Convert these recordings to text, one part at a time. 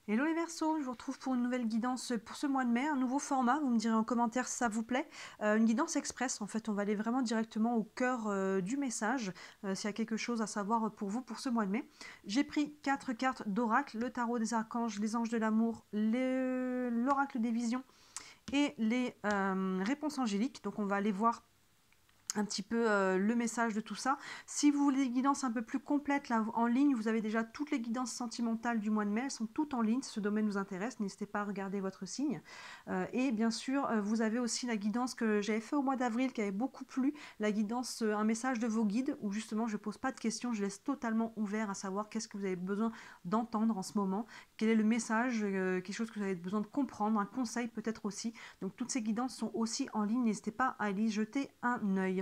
Hello les Verseaux, je vous retrouve pour une nouvelle guidance pour ce mois de mai, un nouveau format, vous me direz en commentaire si ça vous plaît. Une guidance express, en fait on va aller vraiment directement au cœur du message, s'il y a quelque chose à savoir pour vous pour ce mois de mai. J'ai pris 4 cartes d'oracle, le tarot des archanges, les anges de l'amour, l'oracle des visions et les réponses angéliques. Donc on va aller voir un petit peu le message de tout ça. Si vous voulez des guidances un peu plus complètes là, en ligne, vous avez déjà toutes les guidances sentimentales du mois de mai, elles sont toutes en ligne, si ce domaine vous intéresse, n'hésitez pas à regarder votre signe. Et bien sûr, vous avez aussi la guidance que j'avais fait au mois d'avril, qui avait beaucoup plu, la guidance un message de vos guides, où justement je ne pose pas de questions, je laisse totalement ouvert à savoir qu'est-ce que vous avez besoin d'entendre en ce moment, quel est le message, quelque chose que vous avez besoin de comprendre, un conseil peut-être aussi. Donc toutes ces guidances sont aussi en ligne, n'hésitez pas à y jeter un œil.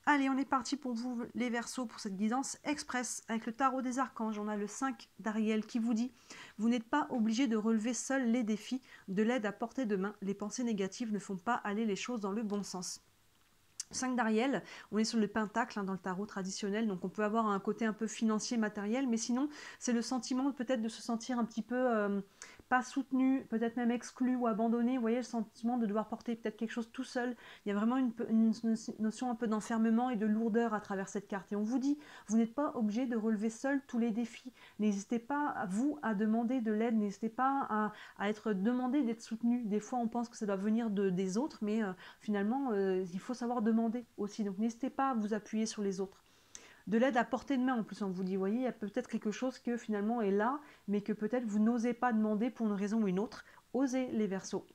Allez, on est parti pour vous les Verseaux pour cette guidance express avec le tarot des archanges. On a le 5 d'Ariel qui vous dit « Vous n'êtes pas obligé de relever seul les défis, de l'aide à portée de main. Les pensées négatives ne font pas aller les choses dans le bon sens. » 5 d'Ariel, on est sur le pentacle dans le tarot traditionnel, donc on peut avoir un côté un peu financier, matériel, mais sinon c'est le sentiment peut-être de se sentir un petit peu pas soutenu, peut-être même exclu ou abandonné, vous voyez, le sentiment de devoir porter peut-être quelque chose tout seul. Il y a vraiment une notion un peu d'enfermement et de lourdeur à travers cette carte. Et on vous dit, vous n'êtes pas obligé de relever seul tous les défis. N'hésitez pas, vous, à demander de l'aide, n'hésitez pas à être demandé d'être soutenu. Des fois, on pense que ça doit venir des autres, mais finalement, il faut savoir demander aussi. Donc, n'hésitez pas à vous appuyer sur les autres. De l'aide à portée de main, en plus, on vous dit, vous voyez, il y a peut-être quelque chose que finalement est là, mais que peut-être vous n'osez pas demander pour une raison ou une autre. Osez les Verseaux.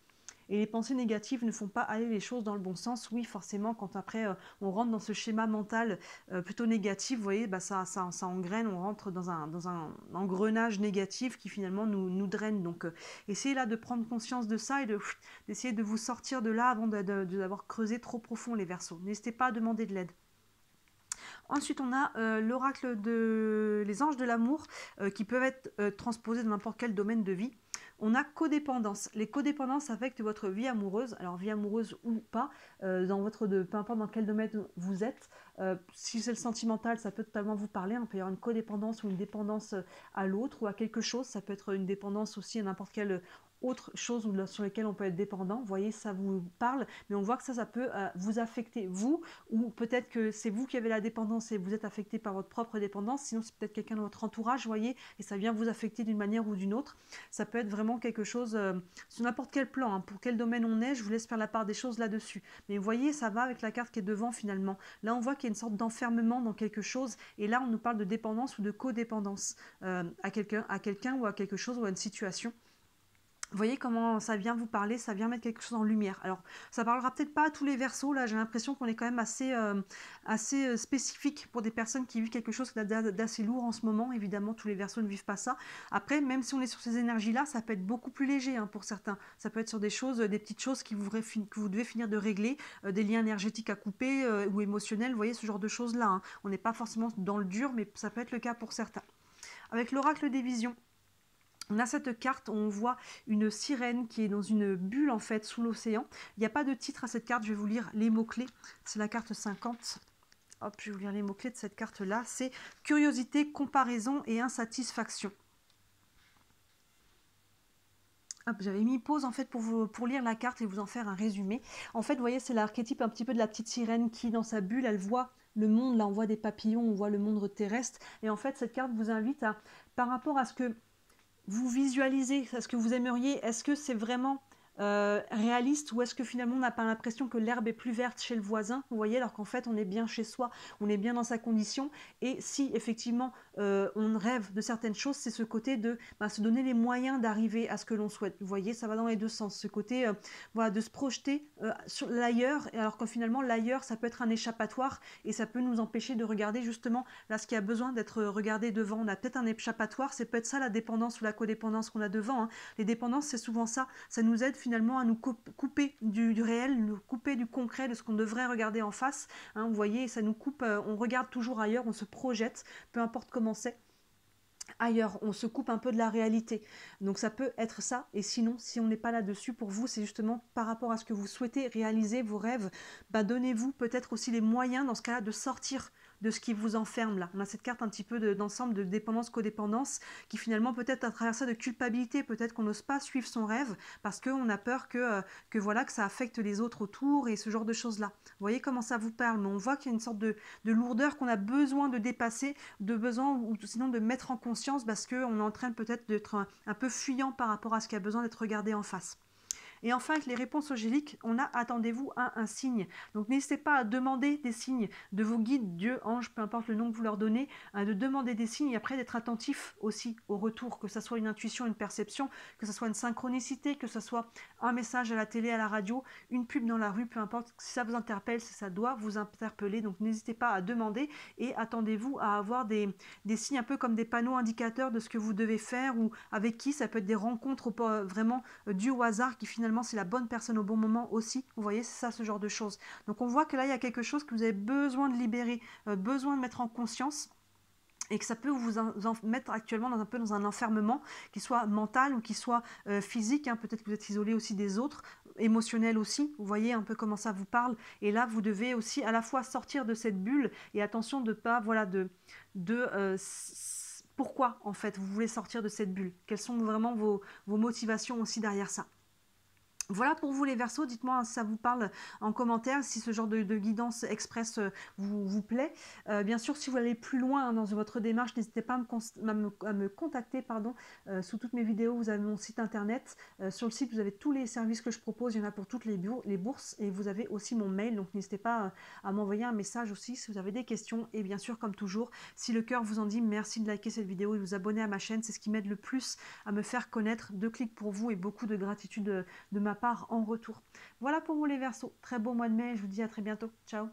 Et les pensées négatives ne font pas aller les choses dans le bon sens. Oui, forcément, quand après on rentre dans ce schéma mental plutôt négatif, vous voyez, bah ça engraine, on rentre dans un engrenage négatif qui finalement nous draine. Donc essayez là de prendre conscience de ça et d'essayer de vous sortir de là avant d'avoir creusé trop profond les Verseaux. N'hésitez pas à demander de l'aide. Ensuite, on a l'oracle les anges de l'amour qui peuvent être transposés dans n'importe quel domaine de vie. On a codépendance. Les codépendances affectent votre vie amoureuse, alors vie amoureuse ou pas, peu importe dans quel domaine vous êtes. Si c'est le sentimental, ça peut totalement vous parler. Il peut y avoir une codépendance ou une dépendance à l'autre ou à quelque chose. Ça peut être une dépendance aussi à n'importe quelle autre chose sur lesquelles on peut être dépendant. Vous voyez, ça vous parle, mais on voit que ça peut vous affecter, vous, ou peut-être que c'est vous qui avez la dépendance et vous êtes affecté par votre propre dépendance, sinon c'est peut-être quelqu'un de votre entourage, vous voyez, et ça vient vous affecter d'une manière ou d'une autre. Ça peut être vraiment quelque chose, sur n'importe quel plan, hein, pour quel domaine on est, je vous laisse faire la part des choses là-dessus. Mais vous voyez, ça va avec la carte qui est devant finalement. Là, on voit qu'il y a une sorte d'enfermement dans quelque chose, et là, on nous parle de dépendance ou de codépendance à quelqu'un ou à quelque chose ou à une situation. Vous voyez comment ça vient vous parler, ça vient mettre quelque chose en lumière. Alors, ça parlera peut-être pas à tous les Verseaux, là j'ai l'impression qu'on est quand même assez spécifique pour des personnes qui vivent quelque chose d'assez lourd en ce moment. Évidemment, tous les Verseaux ne vivent pas ça. Après, même si on est sur ces énergies-là, ça peut être beaucoup plus léger hein, pour certains. Ça peut être sur des choses, des petites choses que vous devez finir de régler, des liens énergétiques à couper ou émotionnels, vous voyez ce genre de choses-là. Hein. On n'est pas forcément dans le dur, mais ça peut être le cas pour certains. Avec l'oracle des visions, on a cette carte où on voit une sirène qui est dans une bulle en fait sous l'océan. Il n'y a pas de titre à cette carte, je vais vous lire les mots-clés. C'est la carte 50. Hop, je vais vous lire les mots-clés de cette carte-là. C'est curiosité, comparaison et insatisfaction. Hop, j'avais mis pause en fait pour lire la carte et vous en faire un résumé. En fait, vous voyez, c'est l'archétype un petit peu de la petite sirène qui, dans sa bulle, elle voit le monde. Là, on voit des papillons, on voit le monde terrestre. Et en fait, cette carte vous invite à, par rapport à ce que vous visualisez ce que vous aimeriez, est-ce que c'est vraiment réaliste ou est-ce que finalement on n'a pas l'impression que l'herbe est plus verte chez le voisin, vous voyez, alors qu'en fait on est bien chez soi, on est bien dans sa condition, et si effectivement on rêve de certaines choses, c'est ce côté de se donner les moyens d'arriver à ce que l'on souhaite, vous voyez, ça va dans les deux sens, ce côté voilà, de se projeter sur l'ailleurs, alors que finalement l'ailleurs ça peut être un échappatoire et ça peut nous empêcher de regarder justement là ce qui a besoin d'être regardé devant. On a peut-être un échappatoire, c'est peut-être ça la dépendance ou la codépendance qu'on a devant, hein. Les dépendances c'est souvent ça nous aide finalement à nous couper du réel, nous couper du concret, de ce qu'on devrait regarder en face, hein, vous voyez, ça nous coupe, on regarde toujours ailleurs, on se projette, peu importe comment c'est, ailleurs, on se coupe un peu de la réalité. Donc ça peut être ça, et sinon, si on n'est pas là-dessus, pour vous, c'est justement par rapport à ce que vous souhaitez réaliser, vos rêves, donnez-vous peut-être aussi les moyens, dans ce cas-là, de sortir de ce qui vous enferme là. On a cette carte un petit peu d'ensemble de dépendance, codépendance, qui finalement peut-être à travers ça de culpabilité, peut-être qu'on n'ose pas suivre son rêve parce qu'on a peur que voilà, que ça affecte les autres autour et ce genre de choses-là. Vous voyez comment ça vous parle, mais on voit qu'il y a une sorte de lourdeur qu'on a besoin de dépasser, de besoin ou sinon de mettre en conscience parce qu'on est en train peut-être d'être un peu fuyant par rapport à ce qui a besoin d'être regardé en face. Et enfin, avec les réponses angéliques, on a attendez-vous à un signe. Donc n'hésitez pas à demander des signes de vos guides, Dieu, ange, peu importe le nom que vous leur donnez, de demander des signes et après d'être attentif aussi au retour, que ce soit une intuition, une perception, que ce soit une synchronicité, que ce soit un message à la télé, à la radio, une pub dans la rue, peu importe, si ça vous interpelle, si ça doit vous interpeller. Donc n'hésitez pas à demander et attendez-vous à avoir des signes un peu comme des panneaux indicateurs de ce que vous devez faire ou avec qui. Ça peut être des rencontres vraiment dues au hasard qui finalement c'est la bonne personne au bon moment aussi. Vous voyez, c'est ça, ce genre de choses. Donc on voit que là, il y a quelque chose que vous avez besoin de libérer, besoin de mettre en conscience et que ça peut vous mettre actuellement un peu dans un enfermement, qui soit mental ou qui soit physique, hein. Peut-être que vous êtes isolé aussi des autres, émotionnel aussi, vous voyez un peu comment ça vous parle, et là vous devez aussi à la fois sortir de cette bulle, et attention de pas, voilà, pourquoi en fait vous voulez sortir de cette bulle, quelles sont vraiment vos motivations aussi derrière ça. Voilà pour vous les Verseaux, dites-moi si ça vous parle en commentaire, si ce genre de guidance express vous plaît. Bien sûr, si vous allez plus loin dans votre démarche, n'hésitez pas à me contacter. Sous toutes mes vidéos, vous avez mon site internet. Sur le site, vous avez tous les services que je propose, il y en a pour toutes les bourses. Et vous avez aussi mon mail, donc n'hésitez pas à m'envoyer un message aussi si vous avez des questions. Et bien sûr, comme toujours, si le cœur vous en dit, merci de liker cette vidéo et de vous abonner à ma chaîne. C'est ce qui m'aide le plus à me faire connaître. 2 clics pour vous et beaucoup de gratitude de ma part en retour. Voilà pour vous les Verseaux. Très beau mois de mai, je vous dis à très bientôt. Ciao.